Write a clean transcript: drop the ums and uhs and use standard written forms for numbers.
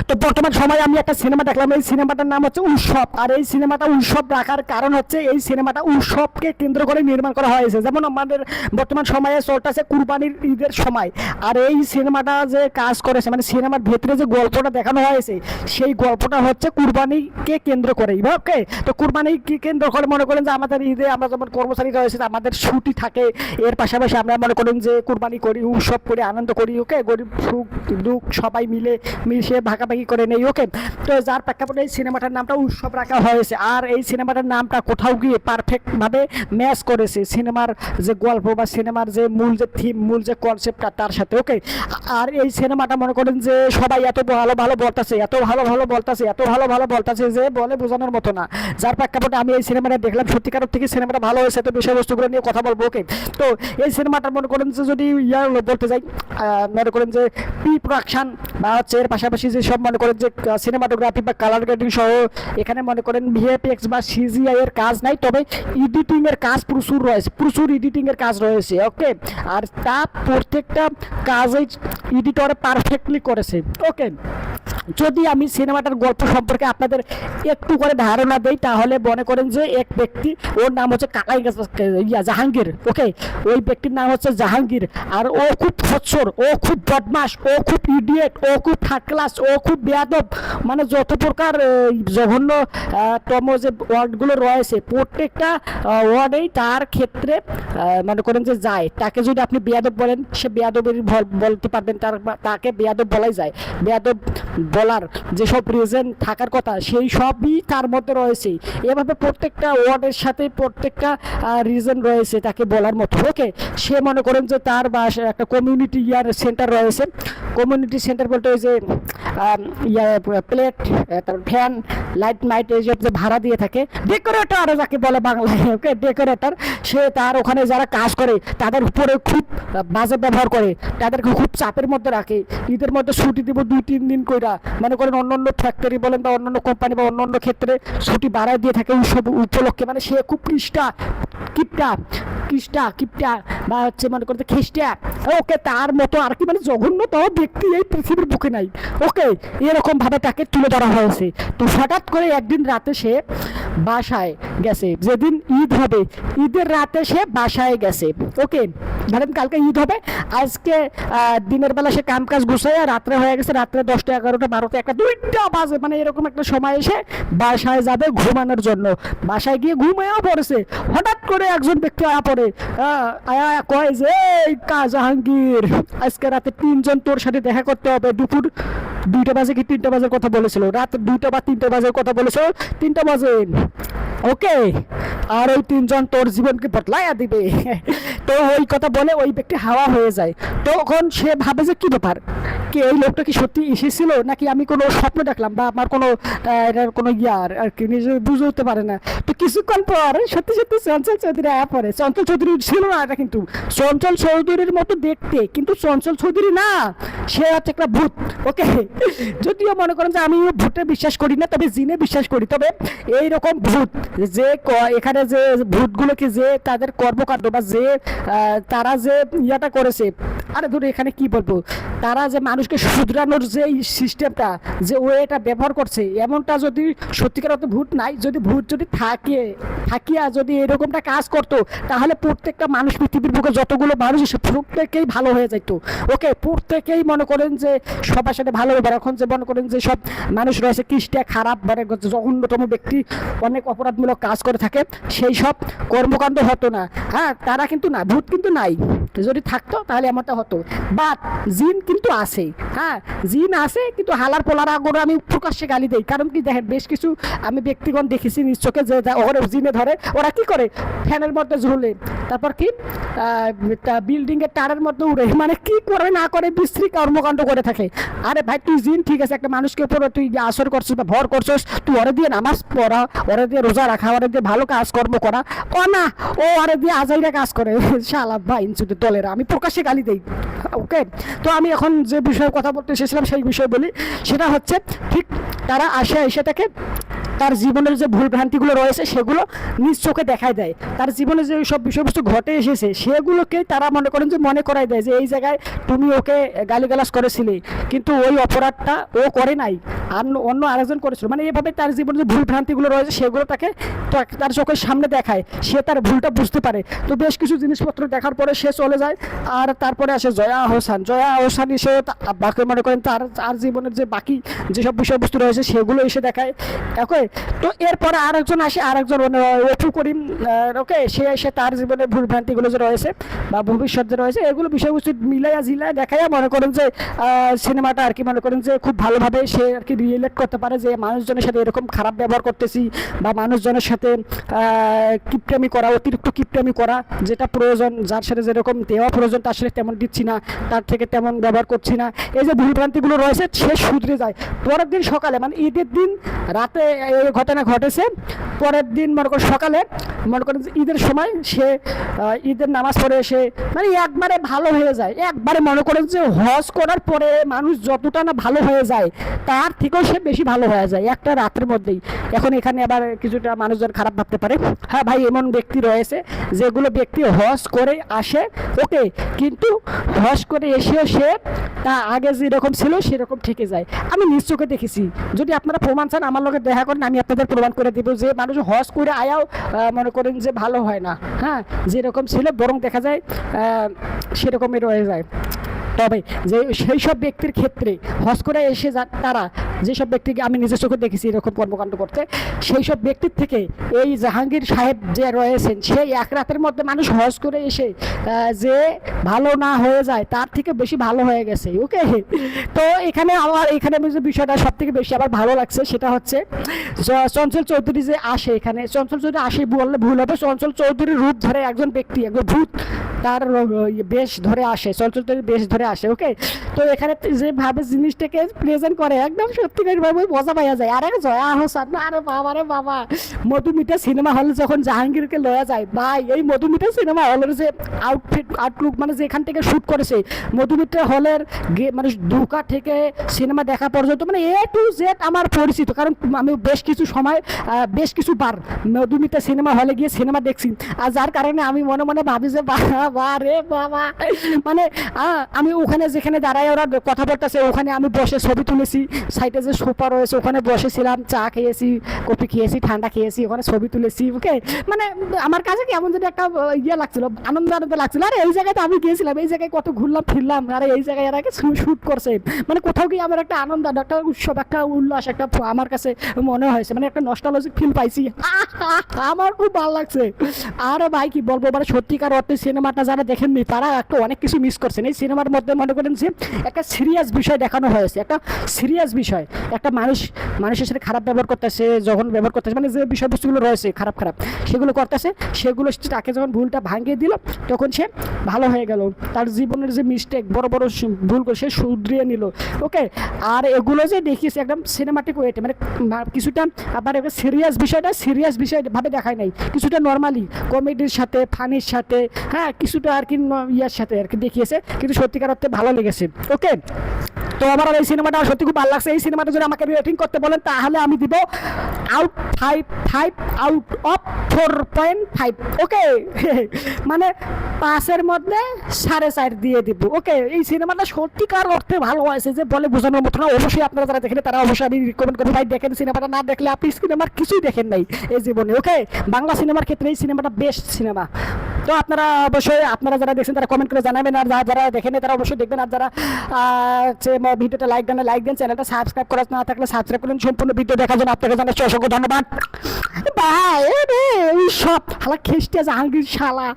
তো বর্তমান সময়ে আমি একটা সিনেমা দেখলাম, এই সিনেমাটার নাম হচ্ছে উৎসব। আর এই সিনেমাটা উৎসব রাখার কারণ হচ্ছে এই সিনেমাটা উৎসবকে কেন্দ্র করে নির্মাণ করা হয়েছে। যেমন আমাদের বর্তমান সময়ে চলতেছে কুরবানির ঈদের সময়, আর এই সিনেমাটা যে কাজ করেছে মানে সিনেমার ভেতরে যে গল্পটা দেখানো হয়েছে সেই গল্পটা হচ্ছে কুরবানিকে কেন্দ্র করেই। ওকে, তো কুরবানিকে কেন্দ্র করে মনে করেন যে আমাদের ঈদে আমরা যেমন কর্মচারী রয়েছে আমাদের ছুটি থাকে, এর পাশাপাশি আমরা মনে করেন যে কুরবানি করি, উৎসব করি, আনন্দ করি। ওকে, গরিব সুখ দুঃখ সবাই মিশে ভাগাভাগি করে নেই। ওকে, তো যার প্রেক্ষাপটে এই সিনেমাটার নামটা উৎসব রাখা হয়েছে। আর এই সিনেমাটার নামটা কোথাও গিয়ে পারফেক্টভাবে ম্যাচ করেছে সিনেমার যে গল্প বা সিনেমার যে মূল যে থিম, মূল যে কনসেপ্টটা তার সাথে। ওকে, আর এই সিনেমাটা মনে করেন যে সবাই এত ভালো ভালো বলতেছে, এত ভালো ভালো বলতেছে, এত ভালো ভালো বলতেছে যে বলে বোঝানোর মতো না। যার প্রেক্ষাপটে আমি এই সিনেমাটা দেখলাম, সত্যিকার থেকে সিনেমাটা ভালো হয়েছে। তো বিষয়বস্তুগুলো নিয়ে কথা বলবো। ওকে, তো এই সিনেমাটা মনে করেন যে যদি বলতে যাই, মনে করেন যে প্রি প্রোডাকশন বা হচ্ছে এর পাশাপাশি যে সব মনে করেন যে সিনেমাটোগ্রাফি বা কালার গ্রেডিং সহ এখানে মনে করেন ভিএফএক্স বা সিজিআই এর কাজ নাই, তবে এডিটিং এর কাজ প্রচুর রয়েছে, প্রচুর এডিটিং এর কাজ রয়েছে। ওকে, আর তা প্রত্যেকটা কাজই এডিটরে পারফেক্টলি করেছে। ওকে, যদি আমি সিনেমাটার গল্প সম্পর্কে আপনাদের একটু করে ধারণা দেই তাহলে মনে করেন যে এক ব্যক্তি, ওর নাম হচ্ছে জাহাঙ্গীর। ওকে, ওই ব্যক্তির নাম হচ্ছে জাহাঙ্গীর, আর ও খুব খচ্চর, ও খুব বদমাস, ও খুব ইডিয়েট, ও খুব থার্ড ক্লাস, ও খুব বেয়াদব, মানে যত প্রকার জঘন্য তম যে ওয়ার্ডগুলো রয়েছে প্রত্যেকটা ওয়ার্ডেই তার ক্ষেত্রে মনে করেন যে যায়। তাকে যদি আপনি বেয়াদব বলেন সে বেয়াদবের বলতে পারবেন, তাকে বেয়াদব বলাই যায়। বেয়াদব বলার যেসব রিজন থাকার কথা সেই সবই তার মধ্যে রয়েছে। এভাবে প্রত্যেকটা ওয়ার্ডের সাথে প্রত্যেকটা রিজন রয়েছে তাকে বলার মতো। ওকে, সে মনে করেন যে তার বা একটা কমিউনিটি সেন্টার রয়েছে। কমিউনিটি সেন্টার বলতে ওই যে প্লেট, তারপর ফ্যান, লাইট মাইট এইসব যে ভাড়া দিয়ে থাকে, ডেকোরেটর যাকে বলে বাংলায়। ওকে, ডেকোরেটর, সে তার ওখানে যারা কাজ করে তাদের উপরে খুব বাজে ব্যবহার করে, তাদেরকে খুব চাপের মধ্যে রাখে। ঈদের মধ্যে ছুটি দিব 2-3 দিন কইরা, মনে করেন অন্য ফ্যাক্টরি বলেন বা অন্য কোম্পানি বা অন্য ক্ষেত্রে ছুটি বাড়ায় দিয়ে থাকে উৎসব উপলক্ষে। মানে সে খুব কিপটা বা হচ্ছে মনে করতে খ্রিস্টা। ওকে, তার মতো আর কি মানে জঘন্যতম ব্যক্তি এই পৃথিবীর বুকে নাই। ওকে, এরকম ভাবে তাকে তুলে ধরা হয়েছে। তো হঠাৎ করে একদিন রাতে সে বাসায় গেছে, যেদিন ঈদ হবে ঈদের রাতে সে বাসায় গেছে। ওকে, ধরেন কালকে ঈদ হবে, আজকে দিনের বেলা সে কাম কাজ গুছায় রাত্রে হয়ে গেছে, রাত্রে 10টা 11টা 12টা 1টা 2টা বাজে, মানে এরকম একটা সময় এসে বাসায় যাবে ঘুমানোর জন্য। বাসায় গিয়ে ঘুমিয়েও পড়েছে। হঠাৎ করে একজন ব্যক্তি আয়া পড়ে, আয়া কয় যে এই জাহাঙ্গীর, আজকে রাতে 3জন তোর সাথে দেখা করতে হবে। দুপুর 2টা বাজে কি 3টা বাজের কথা বলেছিল, রাত 2টা বা 3টা বাজের কথা বলেছিল, 3টা বাজে। ওকে, আর ওই 3জন তোর জীবনকে বদলাইয়া দিবে। তো ওই কথা বলে ওই ব্যক্তি হাওয়া হয়ে যায়। তখন সে ভাবে যে কি ব্যাপার, কি এই লোকটা কি সত্যি এসেছিল নাকি আমি কোনো স্বপ্ন দেখলাম বা আমার কোনো এটার কোনো ইয়ার আর কি, নিজে বুঝে উঠতে পারে না। তো কিছুক্ষণ পর সত্যি সত্যি চঞ্চল চৌধুরী আয়া পড়ে। চঞ্চল চৌধুরী ছিল না এটা, কিন্তু চঞ্চল চৌধুরীর মতো দেখতে, কিন্তু চঞ্চল চৌধুরী না, সে হচ্ছে একটা ভূত। ওকে, যদিও মনে করেন যে আমি ভূতে বিশ্বাস করি না, তবে জিনে বিশ্বাস করি। তবে এইরকম ভূত যে এখানে যে ভূতগুলোকে যে তাদের কর্মকাণ্ড বা যে তারা যে ইয়াটা করেছে, আরে ধরো এখানে কি বলবো, তারা যে মানুষকে শুধরানোর যে সিস্টেমটা যে ওয়েটা ব্যবহার করছে, এমনটা যদি সত্যিকার অর্থে ভূত নাই, যদি ভূত যদি থাকিয়া যদি এরকমটা কাজ করতো তাহলে প্রত্যেকটা মানুষ পৃথিবীর বুকে যতগুলো মানুষ এসে প্রত্যেকেই ভালো হয়ে যেত। ওকে, প্রত্যেকেই মনে করেন যে সবার সাথে ভালো হবে। এখন যে মনে করেন যে সব মানুষ রয়েছে কৃষ্টা খারাপ, মানে জঘন্যতম ব্যক্তি অনেক অপরাধমূলক কাজ করে থাকে, সেই সব কর্মকাণ্ড হতো না। হ্যাঁ, তারা কিন্তু না, ভূত কিন্তু নাই। যদি থাকতো তাহলে এমনটা হতো। বাট জিন কিন্তু আছে। হ্যাঁ, জিন আছে, কিন্তু হালার পোলার আগরে আমি প্রকাশ্যে গালি দেই। কারণ কি দেখেন, বেশ কিছু আমি ব্যক্তিগণ দেখেছি নিজ চোখে যে ওরা জিনে ধরে, ওরা কি করে ফ্যানের মধ্যে ঝুলে, তারপর কি বিল্ডিং এর টারের মধ্যে উড়ে, মানে কি করে না করে বিশ্রী কর্মকাণ্ড করে থাকে। আরে ভাই, তুই জিন ঠিক আছে, একটা মানুষকে উপরে তুই আসর করছিস বা ভর করছিস, তুই ওরে দিয়ে নামাজ পড়া, ওরে দিয়ে রোজা রাখা, ওরে দিয়ে ভালো কাজকর্ম করা। ও না, ও ওরে দিয়ে আজাইরা কাজ করে। শালা ভাই ইনসুটি দলেরা, আমি প্রকাশ্যে গালি দেই। ওকে, তো আমি এখন যে বিষয়ে কথা বলতে এসেছিলাম সেই বিষয়ে বলি। সেটা হচ্ছে ঠিক তারা এসে তাকে তার জীবনের যে ভুল ভ্রান্তিগুলো রয়েছে সেগুলো নিজ চোখে দেখায় দেয়। তার জীবনে যে সব বিষয়বস্তু ঘটে এসেছে সেগুলোকে তারা মনে করেন যে মনে করায় দেয় যে এই জায়গায় তুমি ওকে গালিগালাজ করেছিলে, কিন্তু ওই অপরাধটা ও করে নাই, আর অন্য আরেকজন করেছিল। মানে এভাবে তার জীবনে যে ভুল ভ্রান্তিগুলো রয়েছে সেগুলো তাকে তার চোখের সামনে দেখায়, সে তার ভুলটা বুঝতে পারে। তো বেশ কিছু জিনিসপত্র দেখার পরে সে চলে যায়। আর তারপরে আসে জয়া আহসান। জয়া আহসান এসে বাকি মনে করেন তার জীবনের যে বাকি যেসব বিষয়বস্তু রয়েছে সেগুলো এসে দেখায়। ওকে, তো এরপরে আরেকজন আসে, আরেকজন অপু করিম। ওকে, সে এসে তার জীবনের ভুল ভ্রান্তিগুলো যে রয়েছে বা ভবিষ্যৎ যে রয়েছে এগুলো বিষয়বস্তু মিলাইয়া ঝিলাইয়া দেখাইয়া মনে করেন যে সিনেমাটা আর কি মনে করেন যে খুব ভালোভাবে সে আর কি রিলেট করতে পারে যে মানুষজনের সাথে এরকম খারাপ ব্যবহার করতেছি বা মানুষজনের সাথে কিপটামি করা, অতিরিক্ত কিপটামি করা, যেটা প্রয়োজন, যার সাথে যেরকম দেওয়া প্রয়োজন তার সাথে তেমন দিচ্ছি না, তার থেকে তেমন ব্যবহার করছি না। এই যে ভুলভ্রান্তিগুলো রয়েছে সে শুধরে যায়। পরের দিন সকালে মানে ঈদের দিন রাতে এই ঘটনা ঘটেছে, পরের দিন মনে করেন সকালে মনে করেন ঈদের সময় সে ঈদের নামাজ পড়ে এসে মানে একবারে ভালো হয়ে যায়। একবারে মনে করেন যে হজ করার পরে মানুষ যতটা না ভালো হয়ে যায় তার থেকেও সে বেশি ভালো হয়ে যায় একটা রাতের মধ্যেই। এখন এখানে আবার কিছুটা মানুষজন খারাপ ভাবতে পারে, হ্যাঁ ভাই এমন ব্যক্তি রয়েছে যেগুলো ব্যক্তি হজ করে আসে, ওকে, কিন্তু হজ করে এসেও সে তা আগে যেরকম ছিল সেরকম থেকে যায়। আমি নিজ চোখে দেখেছি। যদি আপনারা প্রমাণ চান আমার লোকের দেখা করেন, আমি আপনাদের প্রমাণ করে দেবো যে মানুষ হজ করে আয়াও মনে করেন যে ভালো হয় না, হ্যাঁ, যেরকম ছিল বরং দেখা যায় সেরকমই রয়ে যায়। তবে যে সেই সব ব্যক্তির ক্ষেত্রে হজ করে এসে তারা যেসব ব্যক্তিকে আমি নিজের চোখে দেখেছি এরকম কর্মকাণ্ড করতে, সেই সব ব্যক্তির থেকে এই জাহাঙ্গীর সাহেব যে রয়েছেন সেই এক রাতের মধ্যে মানুষ হজ করে এসে যে ভালো না হয়ে যায় তার থেকে বেশি ভালো হয়ে গেছে। ওকে, তো এখানে আমার এখানে যে বিষয়টা সব থেকে বেশি আবার ভালো লাগছে সেটা হচ্ছে চঞ্চল চৌধুরী যে আসে এখানে। চঞ্চল চৌধুরী আসে বললে ভুল হবে, চঞ্চল চৌধুরীর রূপ ধরে একজন ব্যক্তি, একজন ভূত তার বেশ ধরে আসে, চঞ্চল চৌধুরী বেশ ধরে আসে। ওকে, তো এখানে যেভাবে জিনিসটাকে প্রেজেন্ট করে একদম সত্যিকারভাবে মজা পাওয়া যায়। আরে জয়া আহসান, আরে বাবা রে বাবা, মধুমিতা সিনেমা হলে যখন জাহাঙ্গীরকে লয়া যায় ভাই, এই মধুমিতা সিনেমা হলের যে আউটলুক মানে যেখান থেকে শ্যুট করেছে মধুমিতা হলের মানে ঢোকা থেকে সিনেমা দেখা পর্যন্ত মানে এ টু জেড আমার পরিচিত, কারণ আমি বেশ কিছু সময় বেশ কিছু বার মধুমিতা সিনেমা হলে গিয়ে সিনেমা দেখছি। আর যার কারণে আমি মনে মনে ভাবি যে বাবা রে বাবা, মানে আমি ওখানে যেখানে দাঁড়ায় ওরা কথা বলতেছে ওখানে আমি বসে ছবি তুলেছি, সাইডে যে সোফা রয়েছে ওখানে বসেছিলাম, চা খেয়েছি, কফি খেয়েছি, ঠান্ডা খেয়েছি, ওখানে ছবি তুলেছি। ওকে, মানে আমার কাছে কেমন যদি একটা ইয়ে লাগছিল, আনন্দ লাগছিল। আরে এই জায়গায় তো আমি গিয়েছিলাম, এই জায়গায় কত ঘুরলাম ফিরলাম, আরে এই জায়গায় এর আগে শ্যুট করছে, মানে কোথাও গিয়ে আমার একটা আনন্দ, একটা উৎসব, একটা উল্লাস, একটা আমার কাছে মনে হয়েছে, মানে একটা নস্টালজিক ফিল পাইছি। আমার খুব ভালো লাগছে। আরে ভাই কি বলবো, মানে সত্যিকার অর্থে সিনেমাটা যারা দেখেননি তারা একটা অনেক কিছু মিস করছেন। এই সিনেমার মধ্যে মনে করেন যে একটা সিরিয়াস বিষয় দেখানো হয়েছে, একটা সিরিয়াস বিষয়, একটা মানুষের সাথে খারাপ ব্যবহার করতেছে, যখন ব্যবহার করতেছে মানে যে বিষয়বস্তুগুলো রয়েছে খারাপ সেগুলো করতেছে, সেগুলো তাকে যখন ভুলটা ভাঙিয়ে দিল তখন সে ভালো হয়ে গেল, তার জীবনের যে মিস্টেক বড় বড় ভুল করে সে শুধরিয়ে নিল। ওকে, আর এগুলো যে দেখিয়েছে একদম সিনেমাটিক ওয়েতে, মানে কিছুটা আবার সিরিয়াস ভাবে দেখায় নাই, কিছুটা নর্মালি কমেডির সাথে ফানির সাথে, হ্যাঁ, কিছুটা আর কি ইয়ার সাথে আর কি দেখিয়েছে, কিন্তু সত্যিকার অর্থে ভালো লেগেছে। ওকে, তো আমার এই সিনেমাটা সত্যি খুব ভালো লাগছে। এই সিনেমাটা যদি আমাকে রেটিং করতে বলেন তাহলে আমি দিব আউট 5 আউট অফ 4.5। ওকে, মানে 5-এর মধ্যে 4.5 দিয়ে দিব। ওকে, এই সিনেমাটা সত্যিকার অর্থে ভালো হয়েছে যে বলে বোঝানোর মতো না। অবশ্যই আপনারা যারা দেখেন তারা অবশ্যই আমি রিকমেন্ড করি ভাই দেখেন সিনেমাটা, না দেখলে আপনি সিনেমার কিছুই দেখেন নাই এই জীবনে। ওকে, বাংলা সিনেমার ক্ষেত্রে এই সিনেমাটা বেস্ট সিনেমা। তো আপনারা অবশ্যই আপনারা যারা দেখছেন তারা কমেন্ট করে জানাবেন, আর যারা দেখেন তারা অবশ্যই দেখবেন, আর যারা ভিডিওটা লাইক দেন, চ্যানেলটা সাবস্ক্রাইব করা না থাকলে সাবস্ক্রাইব করুন। সম্পূর্ণ ভিডিও দেখার জন্য আপনাকে জানাচ্ছি অসংখ্য ধন্যবাদ। বাই। সব হালা খ্রিস্টিয়া জাহাঙ্গীর শালা।